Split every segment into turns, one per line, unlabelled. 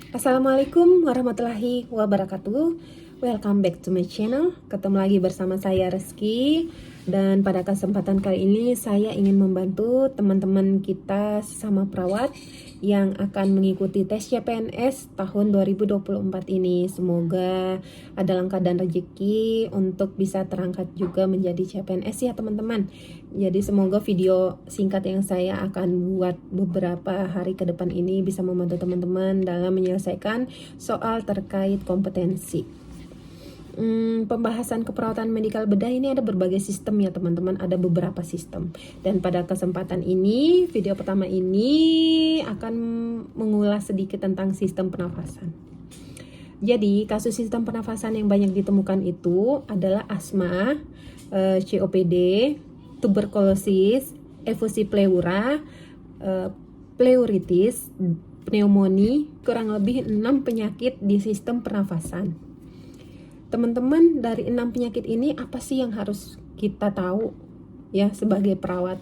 Assalamualaikum warahmatullahi wabarakatuh. Welcome back to my channel. Ketemu lagi bersama saya Reski. Dan pada kesempatan kali ini saya ingin membantu teman-teman kita sesama perawat yang akan mengikuti tes CPNS tahun 2024 ini. Semoga ada langkah dan rezeki untuk bisa terangkat juga menjadi CPNS ya teman-teman. Jadi semoga video singkat yang saya akan buat beberapa hari ke depan ini bisa membantu teman-teman dalam menyelesaikan soal terkait kompetensi. Pembahasan keperawatan medikal bedah ini ada berbagai sistem ya teman-teman, ada beberapa sistem. Dan pada kesempatan ini, video pertama ini akan mengulas sedikit tentang sistem pernafasan. Jadi, kasus sistem pernafasan yang banyak ditemukan itu adalah asma, COPD, tuberkulosis, efusi pleura, pleuritis, pneumonia, kurang lebih 6 penyakit di sistem pernafasan. Teman-teman, dari 6 penyakit ini apa sih yang harus kita tahu ya sebagai perawat?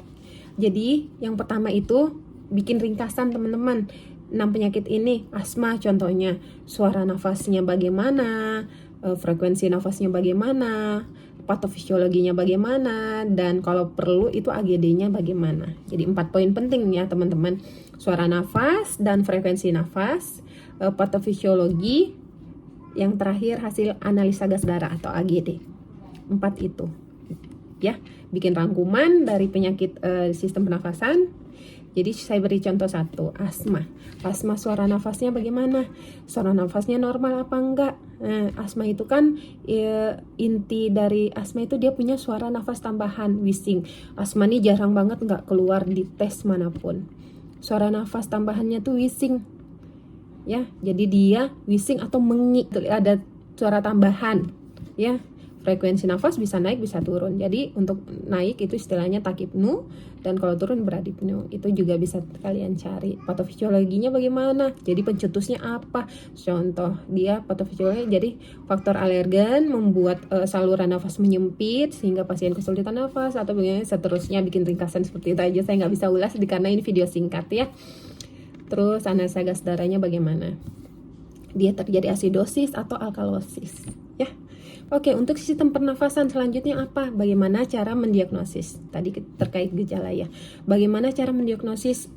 Jadi yang pertama itu bikin ringkasan teman-teman. 6 penyakit ini, asma contohnya, suara nafasnya bagaimana, frekuensi nafasnya bagaimana, patofisiologinya bagaimana, dan kalau perlu itu AGD-nya bagaimana. Jadi 4 poin penting ya teman-teman. Suara nafas dan frekuensi nafas, patofisiologi, yang terakhir hasil analisa gas darah atau AGD. 4 itu ya, bikin rangkuman dari penyakit sistem pernafasan. Jadi saya beri contoh satu, asma. Asma suara nafasnya bagaimana? Suara nafasnya normal apa enggak? Asma itu kan inti dari asma itu dia punya suara nafas tambahan, wheezing. Asma ini jarang banget enggak keluar di tes manapun. Suara nafas tambahannya tuh wheezing. Ya, jadi dia wheezing atau mengi, ada suara tambahan ya. Frekuensi nafas bisa naik bisa turun. Jadi untuk naik itu istilahnya takipnu, dan kalau turun beradipnu. Itu juga bisa kalian cari. Patofisiologinya bagaimana? Jadi pencetusnya apa? Contoh dia patofisiologi, jadi faktor alergen membuat saluran nafas menyempit sehingga pasien kesulitan nafas atau bagaimana seterusnya. Bikin ringkasan seperti itu aja, saya nggak bisa ulas karena ini video singkat ya. Terus analisa gas darahnya bagaimana? Dia terjadi asidosis atau alkalosis ya. Oke, untuk sistem pernafasan selanjutnya apa? Bagaimana cara mendiagnosis? Tadi terkait gejala ya. Bagaimana cara mendiagnosis,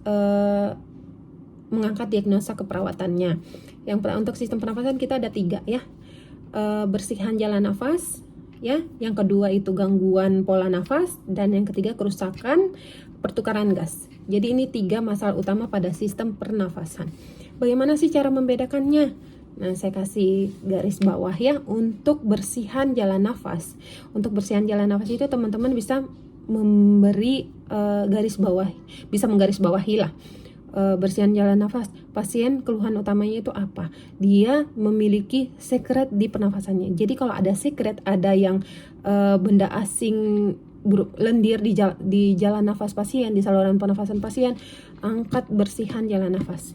mengangkat diagnosa keperawatannya? Untuk sistem pernafasan kita ada 3 ya. Bersihan jalan nafas ya. Yang kedua itu gangguan pola nafas, dan yang ketiga kerusakan pertukaran gas. Jadi ini 3 masalah utama pada sistem pernafasan. Bagaimana sih cara membedakannya? Nah, saya kasih garis bawah ya untuk bersihan jalan nafas. Untuk bersihan jalan nafas itu teman-teman bisa memberi garis bawah, bisa menggaris bawahi lah. Bersihan jalan nafas, pasien keluhan utamanya itu apa? Dia memiliki sekret di pernafasannya. Jadi kalau ada sekret, ada yang benda asing lendir di jalan nafas pasien, di saluran pernafasan pasien, angkat bersihan jalan nafas.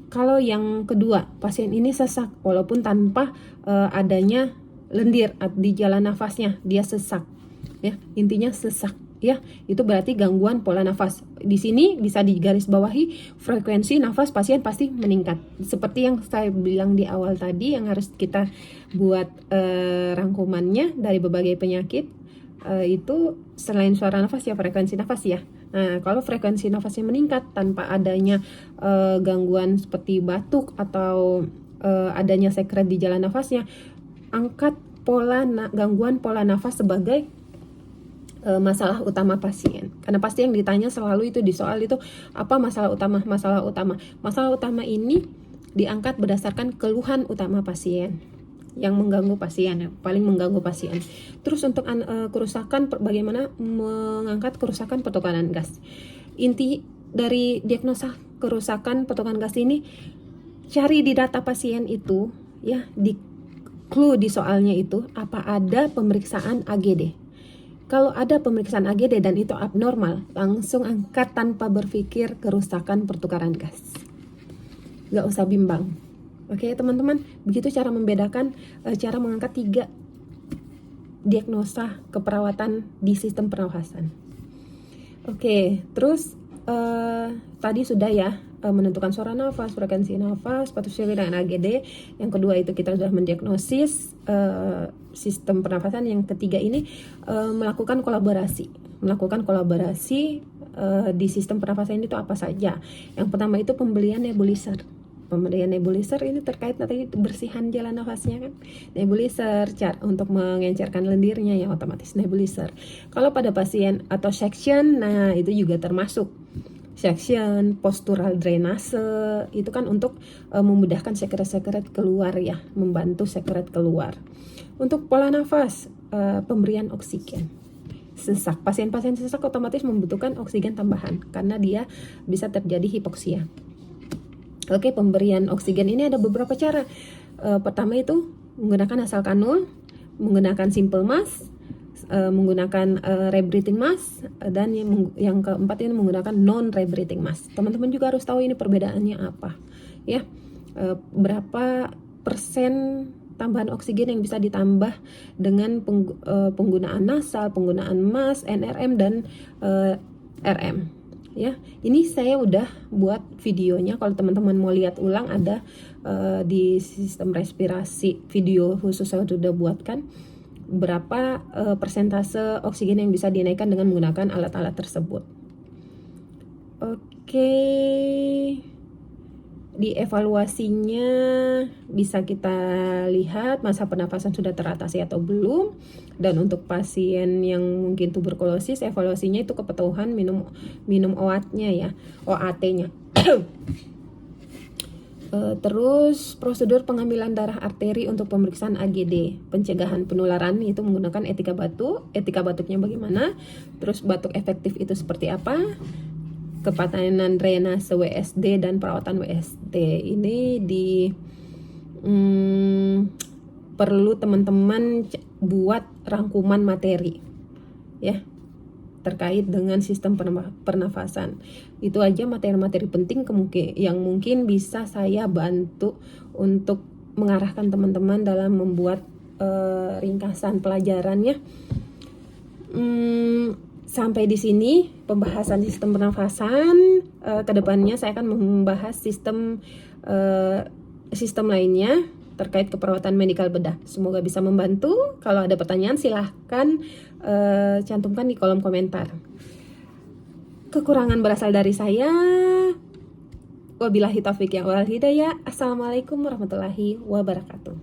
Kalau yang kedua, pasien ini sesak walaupun tanpa adanya lendir di jalan nafasnya, dia sesak ya, intinya sesak ya, itu berarti gangguan pola nafas. Di sini bisa digarisbawahi frekuensi nafas pasien pasti meningkat. Seperti yang saya bilang di awal tadi, yang harus kita buat rangkumannya dari berbagai penyakit. Itu selain suara nafas ya frekuensi nafas ya. Nah, kalau frekuensi nafasnya meningkat tanpa adanya gangguan seperti batuk atau adanya sekret di jalan nafasnya, angkat gangguan pola nafas sebagai masalah utama pasien. Karena pasti yang ditanya selalu itu di soal itu, apa masalah utama? Masalah utama ini diangkat berdasarkan keluhan utama pasien yang mengganggu pasien, paling mengganggu pasien. Terus untuk kerusakan, bagaimana mengangkat kerusakan pertukaran gas. Inti dari diagnosa kerusakan pertukaran gas ini, cari di data pasien itu ya, di clue di soalnya itu apa ada pemeriksaan AGD. Kalau ada pemeriksaan AGD dan itu abnormal, langsung angkat tanpa berpikir kerusakan pertukaran gas. Gak usah bimbang. Oke teman-teman, begitu cara membedakan, cara mengangkat 3 diagnosa keperawatan di sistem pernafasan. Oke, terus tadi sudah ya menentukan suara nafas, frekuensi nafas, patuh syari dan AGD. Yang kedua itu kita sudah mendiagnosis sistem pernafasan. Yang ketiga ini melakukan kolaborasi di sistem pernafasan itu apa saja. Yang pertama itu pembelian nebulizer. Pemberian nebulizer ini terkait nanti bersihan jalan nafasnya kan. Nebulizer untuk mengencerkan lendirnya ya otomatis nebulizer. Kalau pada pasien atau section, nah itu juga termasuk section, postural drainase itu kan untuk memudahkan sekret-sekret keluar ya, membantu sekret keluar. Untuk pola nafas, pemberian oksigen. Sesak, pasien-pasien sesak otomatis membutuhkan oksigen tambahan karena dia bisa terjadi hipoksia. Oke, pemberian oksigen ini ada beberapa cara. Pertama itu menggunakan nasal kanul, menggunakan simple mask, menggunakan rebreathing mask, dan yang keempat ini menggunakan non rebreathing mask. Teman-teman juga harus tahu ini perbedaannya apa, ya. Berapa persen tambahan oksigen yang bisa ditambah dengan penggunaan nasal, penggunaan mask, NRM dan RM. Ya, ini saya udah buat videonya. Kalau teman-teman mau lihat ulang ada di sistem respirasi video khusus saya sudah buatkan berapa persentase oksigen yang bisa dinaikkan dengan menggunakan alat-alat tersebut. Oke, di evaluasinya bisa kita lihat masa pernafasan sudah teratasi atau belum. Dan untuk pasien yang mungkin tuberkulosis, evaluasinya itu kepatuhan minum OAT-nya ya, OAT-nya. Terus prosedur pengambilan darah arteri untuk pemeriksaan AGD, pencegahan penularan itu menggunakan etika batuk. Etika batuknya bagaimana? Terus batuk efektif itu seperti apa? Kepatanan drainase WSD dan perawatan WSD ini perlu teman-teman buat rangkuman materi ya terkait dengan sistem pernafasan. Itu aja materi-materi penting yang mungkin bisa saya bantu untuk mengarahkan teman-teman dalam membuat ringkasan pelajarannya. Sampai di sini pembahasan sistem pernafasan. Kedepannya saya akan membahas sistem lainnya terkait keperawatan medikal bedah. Semoga bisa membantu. Kalau ada pertanyaan silahkan cantumkan di kolom komentar. Kekurangan berasal dari saya. Wabillahi taufiq wal hidayah. Assalamualaikum warahmatullahi wabarakatuh.